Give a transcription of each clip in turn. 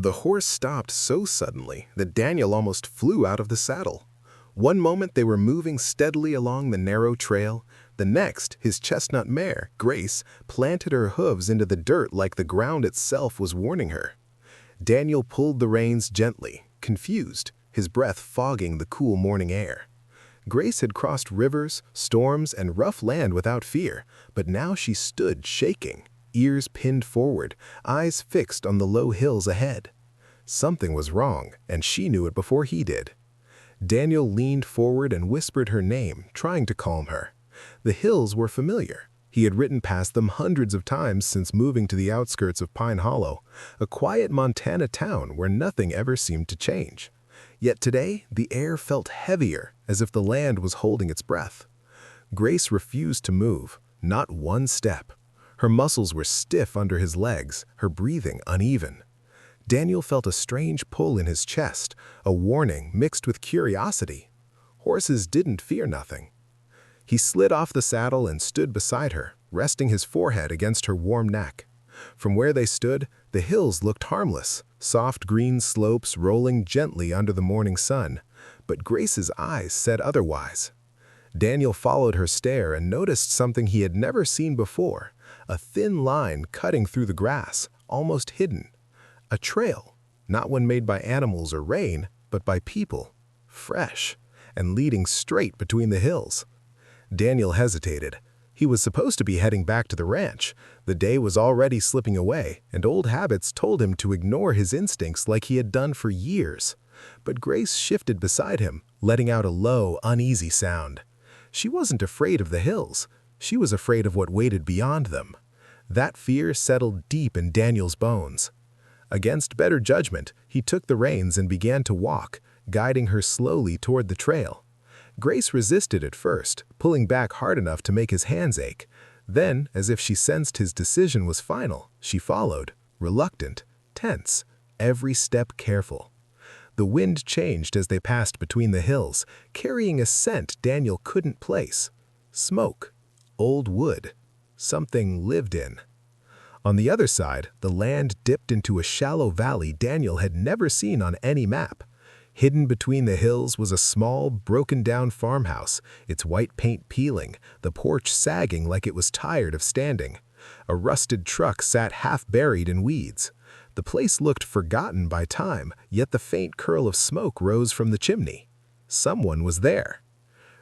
The horse stopped so suddenly that Daniel almost flew out of the saddle. One moment they were moving steadily along the narrow trail, the next his chestnut mare, Grace, planted her hooves into the dirt like the ground itself was warning her. Daniel pulled the reins gently, confused, his breath fogging the cool morning air. Grace had crossed rivers, storms, and rough land without fear, but now she stood shaking, ears pinned forward, eyes fixed on the low hills ahead. Something was wrong, and she knew it before he did. Daniel leaned forward and whispered her name, trying to calm her. The hills were familiar. He had ridden past them hundreds of times since moving to the outskirts of Pine Hollow, a quiet Montana town where nothing ever seemed to change. Yet today, the air felt heavier, as if the land was holding its breath. Grace refused to move, not one step. Her muscles were stiff under his legs, her breathing uneven. Daniel felt a strange pull in his chest, a warning mixed with curiosity. Horses didn't fear nothing. He slid off the saddle and stood beside her, resting his forehead against her warm neck. From where they stood, the hills looked harmless, soft green slopes rolling gently under the morning sun, but Grace's eyes said otherwise. Daniel followed her stare and noticed something he had never seen before, a thin line cutting through the grass, almost hidden. A trail, not one made by animals or rain, but by people, fresh, and leading straight between the hills. Daniel hesitated. He was supposed to be heading back to the ranch. The day was already slipping away, and old habits told him to ignore his instincts like he had done for years. But Grace shifted beside him, letting out a low, uneasy sound. She wasn't afraid of the hills. She was afraid of what waited beyond them. That fear settled deep in Daniel's bones. Against better judgment, he took the reins and began to walk, guiding her slowly toward the trail. Grace resisted at first, pulling back hard enough to make his hands ache. Then, as if she sensed his decision was final, she followed, reluctant, tense, every step careful. The wind changed as they passed between the hills, carrying a scent Daniel couldn't place. Smoke, old wood, something lived in. On the other side, the land dipped into a shallow valley Daniel had never seen on any map. Hidden between the hills was a small, broken-down farmhouse, its white paint peeling, the porch sagging like it was tired of standing. A rusted truck sat half-buried in weeds. The place looked forgotten by time, yet the faint curl of smoke rose from the chimney. Someone was there.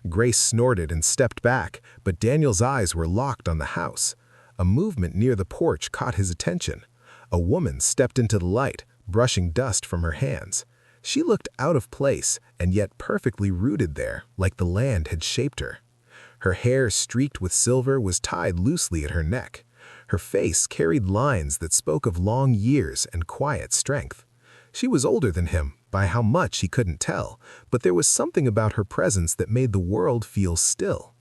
Grace snorted and stepped back, but Daniel's eyes were locked on the house. A movement near the porch caught his attention. A woman stepped into the light, brushing dust from her hands. She looked out of place, and yet perfectly rooted there, like the land had shaped her. Her hair, streaked with silver, was tied loosely at her neck. Her face carried lines that spoke of long years and quiet strength. She was older than him, by how much he couldn't tell, but there was something about her presence that made the world feel still.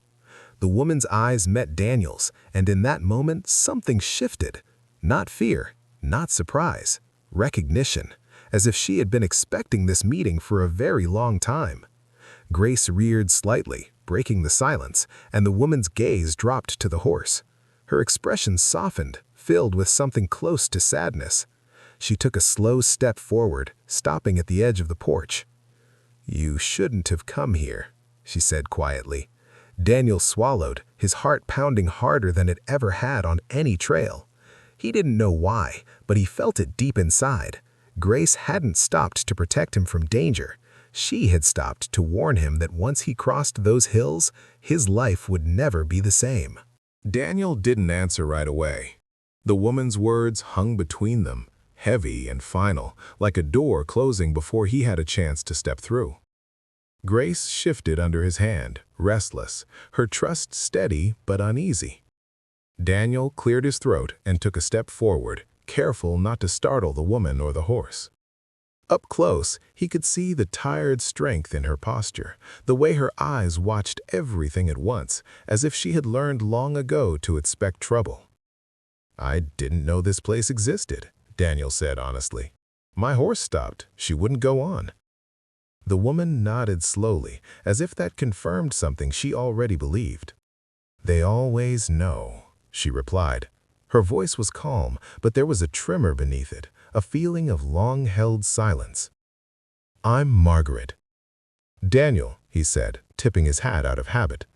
The woman's eyes met Daniel's, and in that moment something shifted. Not fear, not surprise, recognition, as if she had been expecting this meeting for a very long time. Grace reared slightly, breaking the silence, and the woman's gaze dropped to the horse. Her expression softened, filled with something close to sadness. She took a slow step forward, stopping at the edge of the porch. "You shouldn't have come here," she said quietly. Daniel swallowed, his heart pounding harder than it ever had on any trail. He didn't know why, but he felt it deep inside. Grace hadn't stopped to protect him from danger. She had stopped to warn him that once he crossed those hills, his life would never be the same. Daniel didn't answer right away. The woman's words hung between them, heavy and final, like a door closing before he had a chance to step through. Grace shifted under his hand, restless, her trust steady but uneasy. Daniel cleared his throat and took a step forward, careful not to startle the woman or the horse. Up close, he could see the tired strength in her posture, the way her eyes watched everything at once, as if she had learned long ago to expect trouble. "I didn't know this place existed," Daniel said honestly. "My horse stopped. She wouldn't go on." The woman nodded slowly, as if that confirmed something she already believed. "They always know," she replied. Her voice was calm, but there was a tremor beneath it, a feeling of long-held silence. "I'm Margaret." "Daniel," he said, tipping his hat out of habit.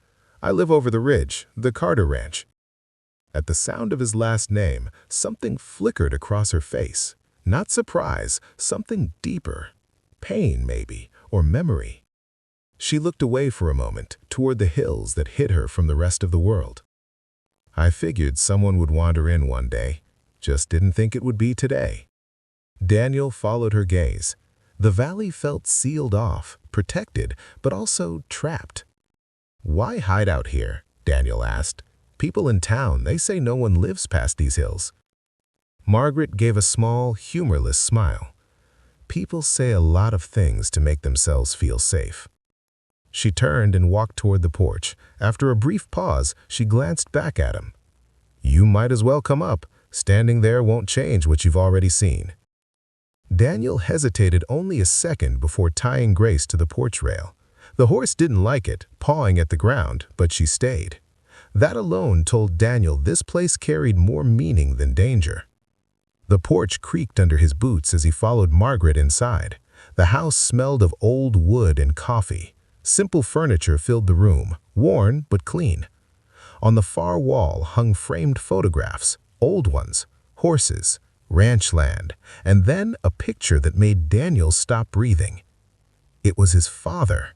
"I live over the ridge, the Carter Ranch." At the sound of his last name, something flickered across her face. Not surprise, something deeper. Pain, maybe, or memory. She looked away for a moment, toward the hills that hid her from the rest of the world. "I figured someone would wander in one day. Just didn't think it would be today." Daniel followed her gaze. The valley felt sealed off, protected, but also trapped. "Why hide out here?" Daniel asked. "People in town, they say no one lives past these hills." Margaret gave a small, humorless smile. "People say a lot of things to make themselves feel safe." She turned and walked toward the porch. After a brief pause, she glanced back at him. "You might as well come up. Standing there won't change what you've already seen." Daniel hesitated only a second before tying Grace to the porch rail. The horse didn't like it, pawing at the ground, but she stayed. That alone told Daniel this place carried more meaning than danger. The porch creaked under his boots as he followed Margaret inside. The house smelled of old wood and coffee. Simple furniture filled the room, worn but clean. On the far wall hung framed photographs, old ones, horses, ranch land, and then a picture that made Daniel stop breathing. It was his father,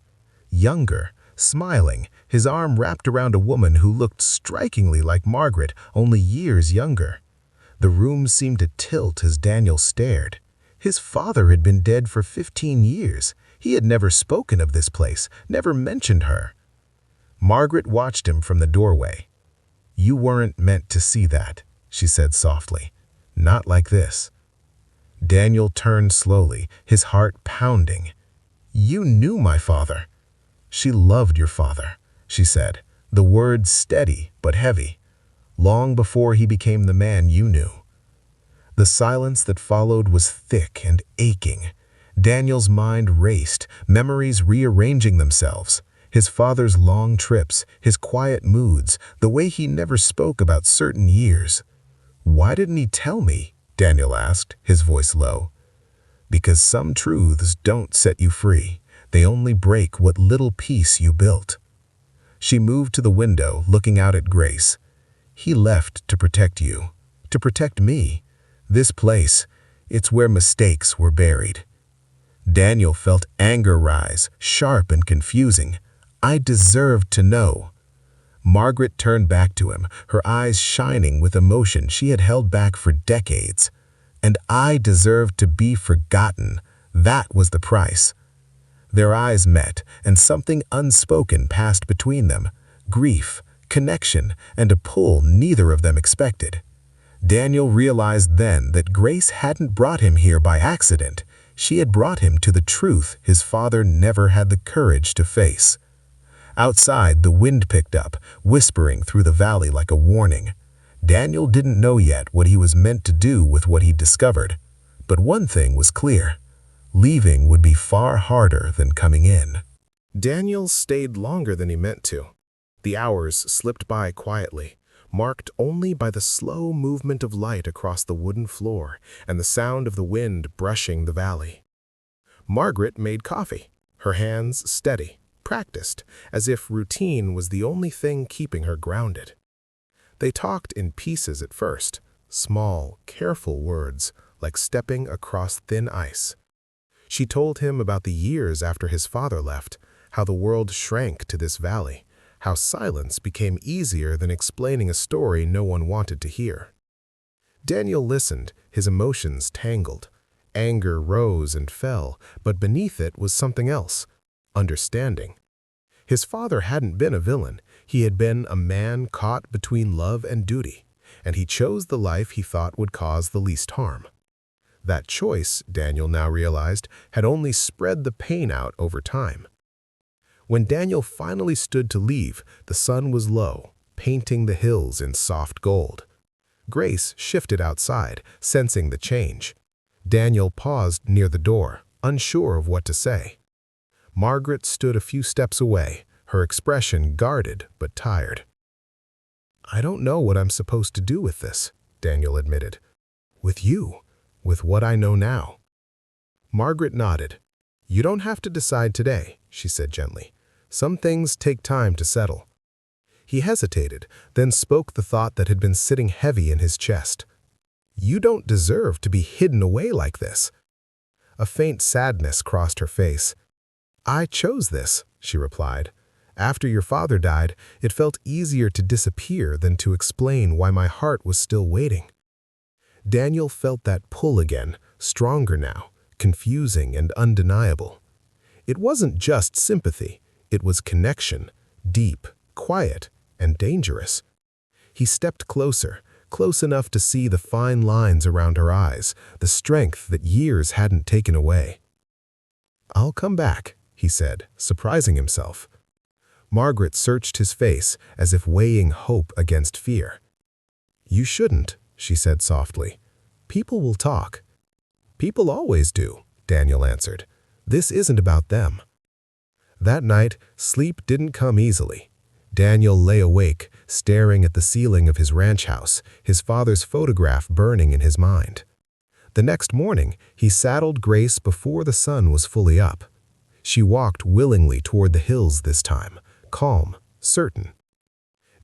younger, smiling, his arm wrapped around a woman who looked strikingly like Margaret, only years younger. The room seemed to tilt as Daniel stared. His father had been dead for 15 years. He had never spoken of this place, never mentioned her. Margaret watched him from the doorway. "You weren't meant to see that," she said softly. "Not like this." Daniel turned slowly, his heart pounding. "You knew my father." "She loved your father," she said, the words steady but heavy, "long before he became the man you knew." The silence that followed was thick and aching. Daniel's mind raced, memories rearranging themselves. His father's long trips, his quiet moods, the way he never spoke about certain years. "Why didn't he tell me?" Daniel asked, his voice low. "Because some truths don't set you free. They only break what little peace you built." She moved to the window, looking out at Grace. "He left to protect you, to protect me. This place, it's where mistakes were buried." Daniel felt anger rise, sharp and confusing. "I deserved to know." Margaret turned back to him, her eyes shining with emotion she had held back for decades. "And I deserved to be forgotten. That was the price." Their eyes met, and something unspoken passed between them. Grief, connection, and a pull neither of them expected. Daniel realized then that Grace hadn't brought him here by accident. She had brought him to the truth his father never had the courage to face. Outside, the wind picked up, whispering through the valley like a warning. Daniel didn't know yet what he was meant to do with what he'd discovered. But one thing was clear. Leaving would be far harder than coming in. Daniel stayed longer than he meant to. The hours slipped by quietly, marked only by the slow movement of light across the wooden floor and the sound of the wind brushing the valley. Margaret made coffee, her hands steady, practiced, as if routine was the only thing keeping her grounded. They talked in pieces at first, small, careful words, like stepping across thin ice. She told him about the years after his father left, how the world shrank to this valley, how silence became easier than explaining a story no one wanted to hear. Daniel listened, his emotions tangled. Anger rose and fell, but beneath it was something else, understanding. His father hadn't been a villain. He had been a man caught between love and duty, and he chose the life he thought would cause the least harm. That choice, Daniel now realized, had only spread the pain out over time. When Daniel finally stood to leave, the sun was low, painting the hills in soft gold. Grace shifted outside, sensing the change. Daniel paused near the door, unsure of what to say. Margaret stood a few steps away, her expression guarded but tired. "I don't know what I'm supposed to do with this," Daniel admitted. "With you, with what I know now." Margaret nodded. "You don't have to decide today," she said gently. "Some things take time to settle." He hesitated, then spoke the thought that had been sitting heavy in his chest. "You don't deserve to be hidden away like this." A faint sadness crossed her face. "I chose this," she replied. "After your father died, it felt easier to disappear than to explain why my heart was still waiting." Daniel felt that pull again, stronger now, confusing and undeniable. It wasn't just sympathy, it was connection, deep, quiet, and dangerous. He stepped closer, close enough to see the fine lines around her eyes, the strength that years hadn't taken away. "I'll come back," he said, surprising himself. Margaret searched his face as if weighing hope against fear. "You shouldn't," she said softly. "People will talk." "People always do," Daniel answered. "This isn't about them." That night, sleep didn't come easily. Daniel lay awake, staring at the ceiling of his ranch house, his father's photograph burning in his mind. The next morning, he saddled Grace before the sun was fully up. She walked willingly toward the hills this time, calm, certain.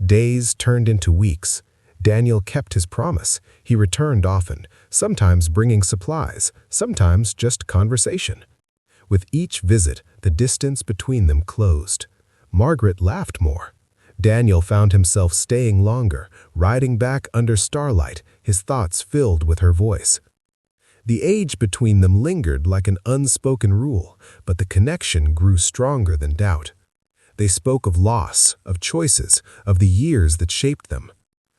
Days turned into weeks. Daniel kept his promise. He returned often, sometimes bringing supplies, sometimes just conversation. With each visit, the distance between them closed. Margaret laughed more. Daniel found himself staying longer, riding back under starlight, his thoughts filled with her voice. The age between them lingered like an unspoken rule, but the connection grew stronger than doubt. They spoke of loss, of choices, of the years that shaped them.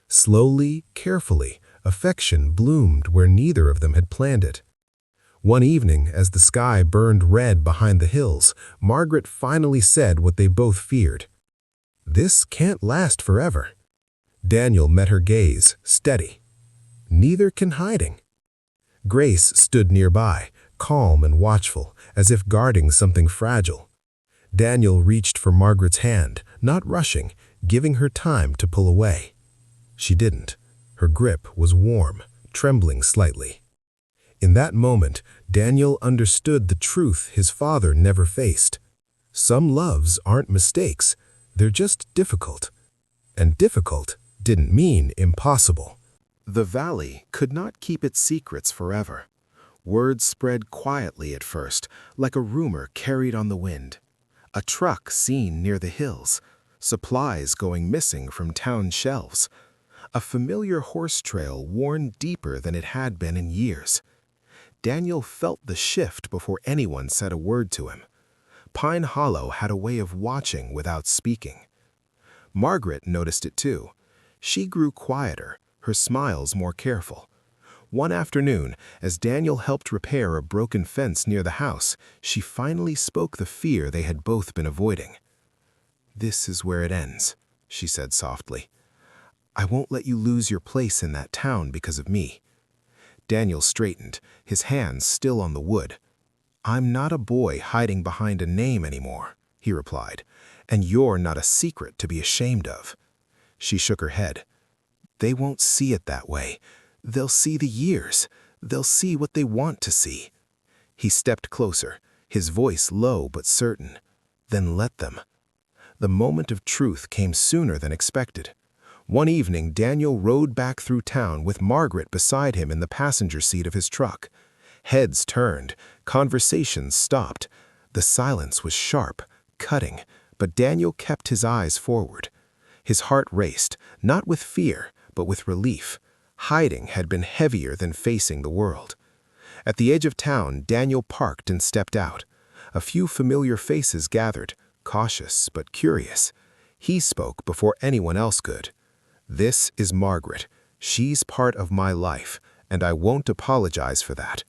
Slowly, carefully, affection bloomed where neither of them had planned it. One evening, as the sky burned red behind the hills, Margaret finally said what they both feared. "This can't last forever." Daniel met her gaze, steady. "Neither can hiding." Grace stood nearby, calm and watchful, as if guarding something fragile. Daniel reached for Margaret's hand, not rushing, giving her time to pull away. She didn't. Her grip was warm, trembling slightly. In that moment, Daniel understood the truth his father never faced. Some loves aren't mistakes, they're just difficult. And difficult didn't mean impossible. The valley could not keep its secrets forever. Word spread quietly at first, like a rumor carried on the wind. A truck seen near the hills, supplies going missing from town shelves. A familiar horse trail worn deeper than it had been in years. Daniel felt the shift before anyone said a word to him. Pine Hollow had a way of watching without speaking. Margaret noticed it too. She grew quieter, her smiles more careful. One afternoon, as Daniel helped repair a broken fence near the house, she finally spoke the fear they had both been avoiding. "This is where it ends," she said softly. "I won't let you lose your place in that town because of me." Daniel straightened, his hands still on the wood. "I'm not a boy hiding behind a name anymore," he replied, "and you're not a secret to be ashamed of." She shook her head. "They won't see it that way. They'll see the years. They'll see what they want to see." He stepped closer, his voice low but certain. "Then let them." The moment of truth came sooner than expected. One evening, Daniel rode back through town with Margaret beside him in the passenger seat of his truck. Heads turned, conversations stopped. The silence was sharp, cutting, but Daniel kept his eyes forward. His heart raced, not with fear, but with relief. Hiding had been heavier than facing the world. At the edge of town, Daniel parked and stepped out. A few familiar faces gathered, cautious but curious. He spoke before anyone else could. "This is Margaret. She's part of my life, and I won't apologize for that."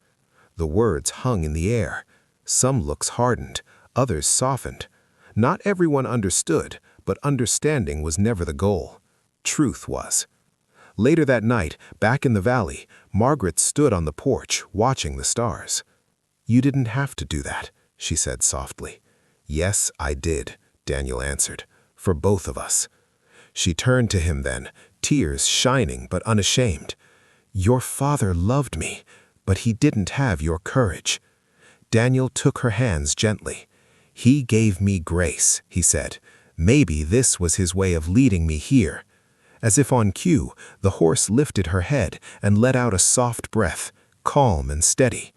The words hung in the air. Some looks hardened, others softened. Not everyone understood, but understanding was never the goal. Truth was. Later that night, back in the valley, Margaret stood on the porch, watching the stars. "You didn't have to do that," she said softly. "Yes, I did," Daniel answered, "for both of us." She turned to him then, tears shining but unashamed. "Your father loved me. but he didn't have your courage." Daniel took her hands gently. "He gave me grace," he said. "Maybe this was his way of leading me here." As if on cue, the horse lifted her head and let out a soft breath, calm and steady.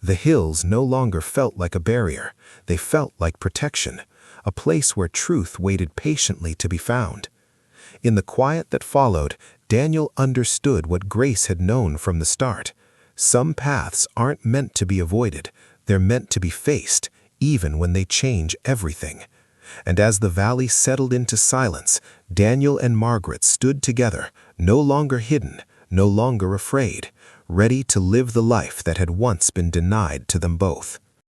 The hills no longer felt like a barrier. They felt like protection, a place where truth waited patiently to be found. In the quiet that followed, Daniel understood what Grace had known from the start. Some paths aren't meant to be avoided. They're meant to be faced, even when they change everything. And as the valley settled into silence, Daniel and Margaret stood together, no longer hidden, no longer afraid, ready to live the life that had once been denied to them both.